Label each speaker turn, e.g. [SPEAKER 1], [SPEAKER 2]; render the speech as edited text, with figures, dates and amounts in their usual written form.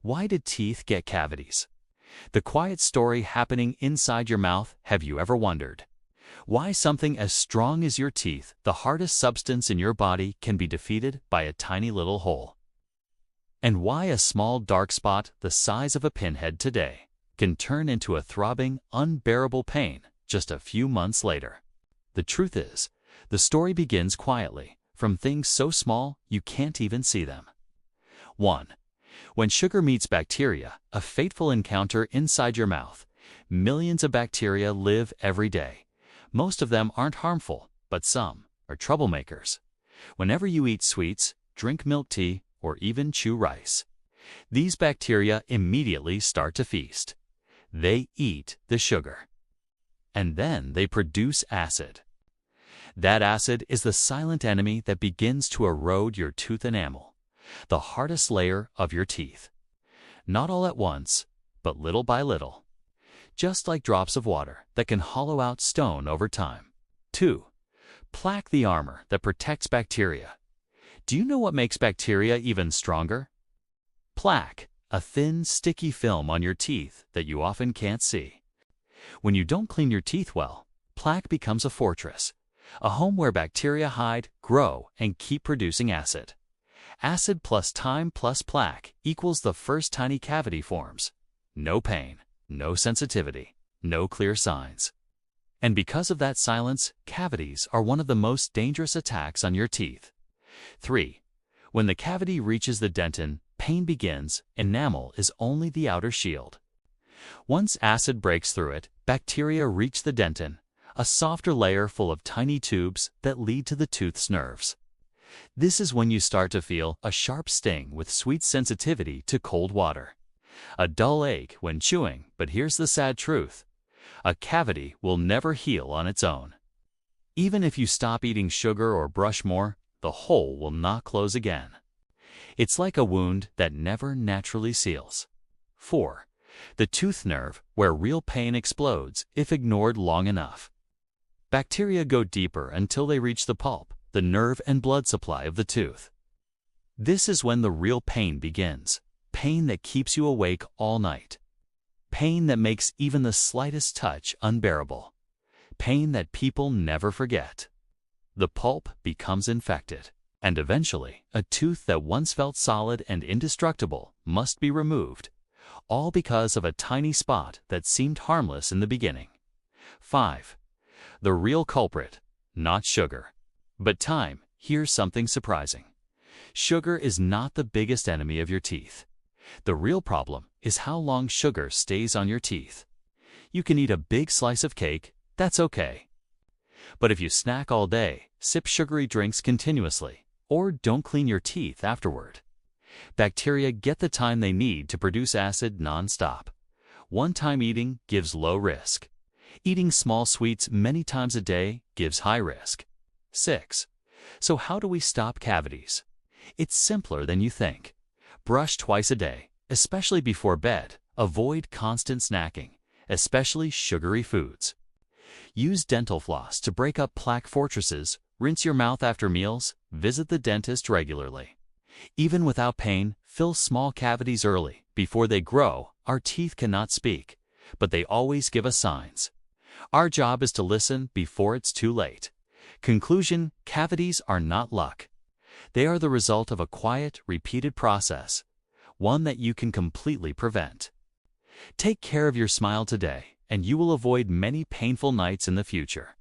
[SPEAKER 1] Why do teeth get cavities? The quiet story happening inside your mouth. Have you ever wondered why something as strong as your teeth, the hardest substance in your body, can be defeated by a tiny little hole? And why a small dark spot the size of a pinhead today can turn into a throbbing, unbearable pain just a few months later? The truth is, the story begins quietly, from things so small you can't even see them. 1. When sugar meets bacteria, a fateful encounter inside your mouth. Millions of bacteria live every day. Most of them aren't harmful, but some are troublemakers. Whenever you eat sweets, drink milk tea, or even chew rice, these bacteria immediately start to feast. They eat the sugar, and then they produce acid. That acid is the silent enemy that begins to erode your tooth enamel, the hardest layer of your teeth. Not all at once, but little by little, just like drops of water that can hollow out stone over time. 2. Plaque, the armor that protects bacteria. Do you know what makes bacteria even stronger? Plaque, a thin, sticky film on your teeth that you often can't see. When you don't clean your teeth well, plaque becomes a fortress, a home where bacteria hide, grow, and keep producing acid. Acid plus time plus plaque equals the first tiny cavity forms. No pain, no sensitivity, no clear signs. And because of that silence, cavities are one of the most dangerous attacks on your teeth. 3. When the cavity reaches the dentin, pain begins. Enamel is only the outer shield. Once acid breaks through it, bacteria reach the dentin, a softer layer full of tiny tubes that lead to the tooth's nerves. This is when you start to feel a sharp sting with sweet sensitivity to cold water, a dull ache when chewing. But here's the sad truth: a cavity will never heal on its own. Even if you stop eating sugar or brush more, the hole will not close again. It's like a wound that never naturally seals. 4. The tooth nerve, where real pain explodes if ignored long enough. Bacteria go deeper until they reach the pulp, the nerve and blood supply of the tooth. This is when the real pain begins, pain that keeps you awake all night, pain that makes even the slightest touch unbearable, pain that people never forget. The pulp becomes infected, and eventually, a tooth that once felt solid and indestructible must be removed, all because of a tiny spot that seemed harmless in the beginning. 5. The real culprit, not sugar, but time. Here's something surprising. Sugar is not the biggest enemy of your teeth. The real problem is how long sugar stays on your teeth. You can eat a big slice of cake, that's okay. But if you snack all day, sip sugary drinks continuously, or don't clean your teeth afterward, bacteria get the time they need to produce acid non-stop. One-time eating gives low risk. Eating small sweets many times a day gives high risk. 6. So how do we stop cavities? It's simpler than you think. Brush twice a day, especially before bed. Avoid constant snacking, especially sugary foods. Use dental floss to break up plaque fortresses. Rinse your mouth after meals. Visit the dentist regularly. Even without pain, fill small cavities early. Before they grow, our teeth cannot speak, but they always give us signs. Our job is to listen before it's too late. Conclusion: cavities are not luck. They are the result of a quiet, repeated process, one that you can completely prevent. Take care of your smile today, and you will avoid many painful nights in the future.